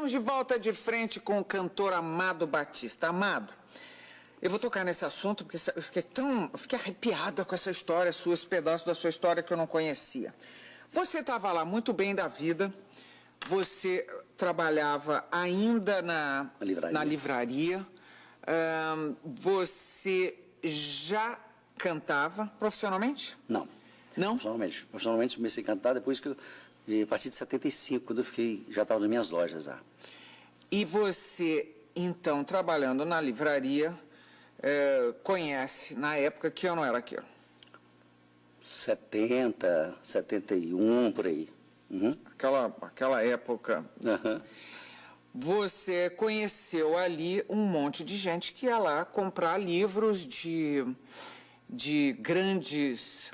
Estamos de volta de frente com o cantor Amado Batista. Amado, eu vou tocar nesse assunto porque eu fiquei arrepiada com essa história sua, esse pedaço da sua história que eu não conhecia. Você estava lá muito bem da vida, você trabalhava ainda na livraria, você já cantava profissionalmente? Não. Não? Profissionalmente comecei a cantar depois que a partir de 75, quando eu já estava nas minhas lojas já. E você, então, trabalhando na livraria, conhece, na época, que ano era aquilo? 70, 71, por aí. Uhum. Aquela época. Uhum. Você conheceu ali um monte de gente que ia lá comprar livros de grandes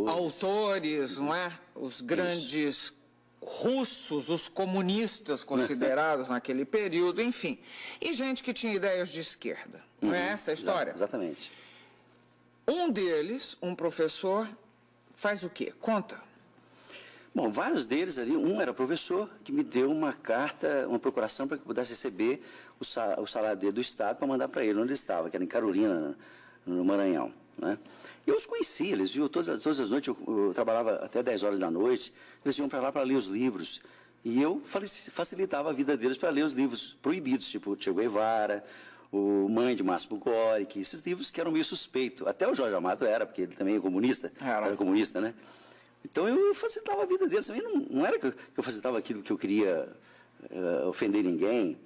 autores, não é? Os grandes russos, os comunistas considerados naquele período, enfim. E gente que tinha ideias de esquerda. Não é essa a história? Exatamente. Um deles, um professor, faz o quê? Conta. Bom, vários deles ali, um era professor, que me deu uma carta, uma procuração para que eu pudesse receber o salário dele do Estado para mandar para ele, onde ele estava, que era em Carolina, no Maranhão. Né? Eu os conhecia, eles viam todas as noites, eu trabalhava até 10 horas da noite, eles iam para lá para ler os livros, e eu facilitava a vida deles para ler os livros proibidos, tipo Che Guevara, o Mãe de Máximo Gorki, esses livros que eram meio suspeitos. Até o Jorge Amado era, porque ele também é comunista, era comunista, né? Então eu facilitava a vida deles também, não era que eu facilitava aquilo que eu queria ofender ninguém.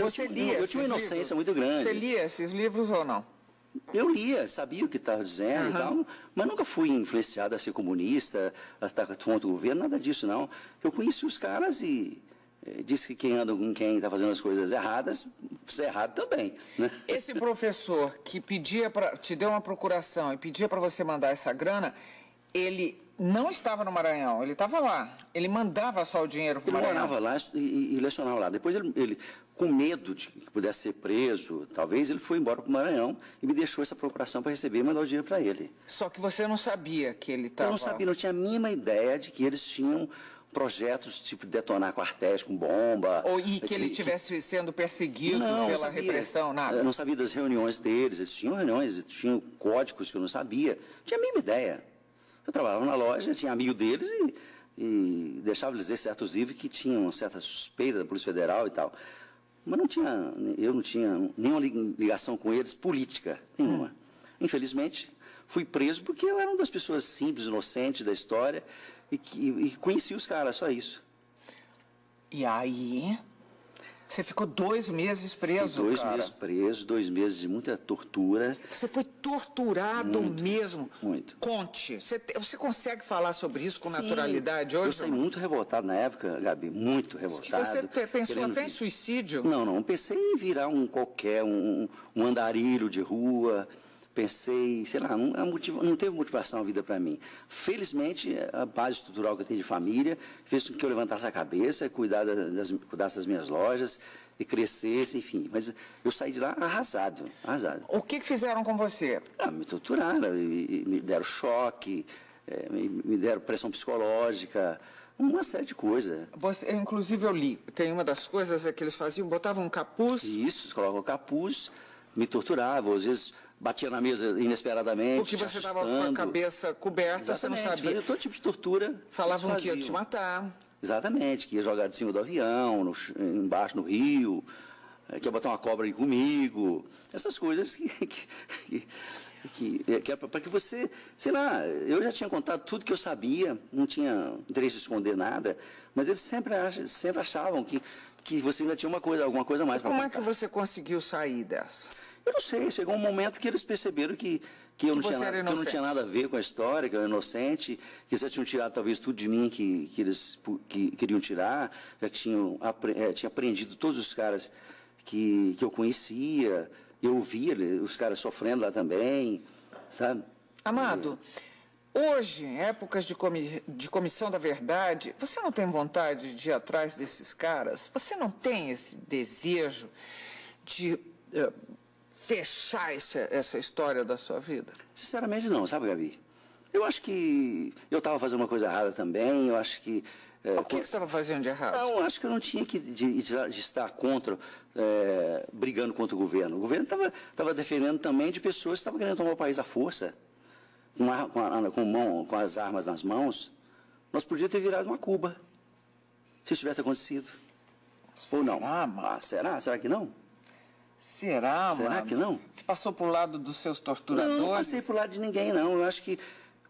Você lia eu tinha uma inocência livros? Muito grande. Você lia esses livros ou não? Eu lia, sabia o que estava dizendo e tal, mas nunca fui influenciado a ser comunista, a estar contra o governo, nada disso não. Eu conheci os caras e disse que quem anda com quem está fazendo as coisas erradas, isso é errado também. Né? Esse professor que te deu uma procuração e pedia para você mandar essa grana, ele não estava no Maranhão, ele estava lá. Ele mandava só o dinheiro para o Maranhão. Ele morava lá e lecionava lá. Depois ele, com medo de que pudesse ser preso, talvez, ele foi embora para o Maranhão e me deixou essa procuração para receber e mandar o dinheiro para ele. Só que você não sabia que ele estava... Eu não sabia, não tinha a mínima ideia de que eles tinham projetos tipo detonar quartéis com bomba. E que ele estivesse sendo perseguido pela repressão, nada? Eu não sabia das reuniões deles, eles tinham reuniões, eles tinham códigos que eu não sabia. Não tinha a mínima ideia. Eu trabalhava na loja, tinha amigo deles e deixava eles dizer certos livros que tinham uma certa suspeita da Polícia Federal e tal. Mas eu não tinha nenhuma ligação com eles, política nenhuma. Infelizmente, fui preso porque eu era uma das pessoas simples, inocentes da história e conheci os caras, só isso. E aí, você ficou 2 meses preso, 2 meses preso, 2 meses de muita tortura. Você foi torturado mesmo? Muito. Conte. Você consegue falar sobre isso com naturalidade hoje? Eu saí muito revoltado na época, Gabi, muito revoltado. Você pensou até em suicídio? Não, pensei em virar um andarilho de rua. Pensei, sei lá, não teve motivação a vida para mim. Felizmente, a base estrutural que eu tenho de família fez com que eu levantasse a cabeça, cuidasse das minhas lojas e crescesse, enfim. Mas eu saí de lá arrasado. O que fizeram com você? Me torturaram, me deram choque, me deram pressão psicológica, uma série de coisas. Inclusive eu li, tem uma das coisas que eles faziam, botavam um capuz. Isso, eles colocavam o capuz, me torturavam, às vezes batia na mesa inesperadamente. Porque você estava com a cabeça coberta, exatamente, você não sabia. Fazia todo tipo de tortura. Falavam que ia te matar. Exatamente, que ia jogar de cima do avião, embaixo no rio, que ia botar uma cobra aí comigo. Essas coisas que era para que você, sei lá, eu já tinha contado tudo que eu sabia, não tinha interesse em esconder nada, mas eles sempre achavam que você ainda tinha alguma coisa a mais para contar. Como é que você conseguiu sair dessa? Eu não sei, chegou um momento que eles perceberam que eu não tinha nada a ver com a história, que eu era inocente, que eles já tinham tirado talvez tudo de mim que eles queriam tirar, já tinha aprendido todos os caras que eu conhecia, eu via os caras sofrendo lá também, sabe? Amado, hoje, em épocas de comissão da verdade, você não tem vontade de ir atrás desses caras? Você não tem esse desejo de fechar essa história da sua vida? Sinceramente não, sabe, Gabi? Eu acho que eu estava fazendo uma coisa errada também, eu acho que O que você estava fazendo de errado? Não, acho que eu não tinha que de estar contra, brigando contra o governo. O governo estava defendendo também de pessoas que estavam querendo tomar o país à força, com as armas nas mãos. Nós podíamos ter virado uma Cuba, se isso tivesse acontecido. Será, ou não? Mado? Será? Será que não? Será, Será mano? que não? Você passou por lado dos seus torturadores? Não, não passei por lado de ninguém, não. Eu acho que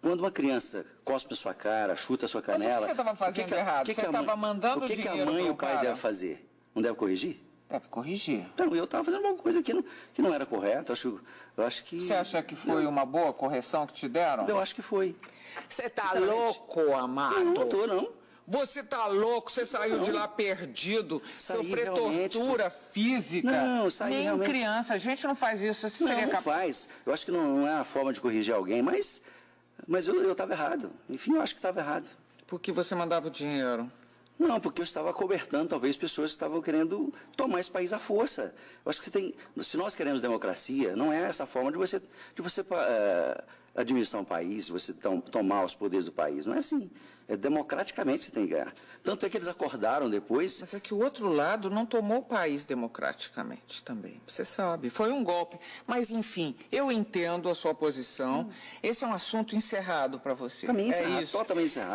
quando uma criança cospe a sua cara, chuta a sua canela... Mas o que você estava fazendo de errado? Você estava mandando dinheiro O que a mãe e o pai cara? devem fazer? Não deve corrigir? Deve corrigir. Então, eu estava fazendo uma coisa que não era correta. Eu acho que... Você acha que foi uma boa correção que te deram? Eu acho que foi. Você tá louco, Amado? Eu não estou, não. Você tá louco? Você saiu de lá perdido, sofrer realmente, tortura física. Não, saí Nem realmente. criança, a gente não faz isso. Você seria Não capaz... faz. Eu acho que não é a forma de corrigir alguém, mas eu estava errado. Enfim, eu acho que estava errado. Por que você mandava o dinheiro? Não, porque eu estava cobertando, talvez, pessoas que estavam querendo tomar esse país à força. Eu acho que se nós queremos democracia, não é essa forma de você administrar um país, de você tomar os poderes do país. Não é assim. É democraticamente que você tem que ganhar. Tanto é que eles acordaram depois... Mas é que o outro lado não tomou o país democraticamente também. Você sabe, foi um golpe. Mas, enfim, eu entendo a sua posição. Esse é um assunto encerrado para você. Para mim, é isso. Totalmente encerrado.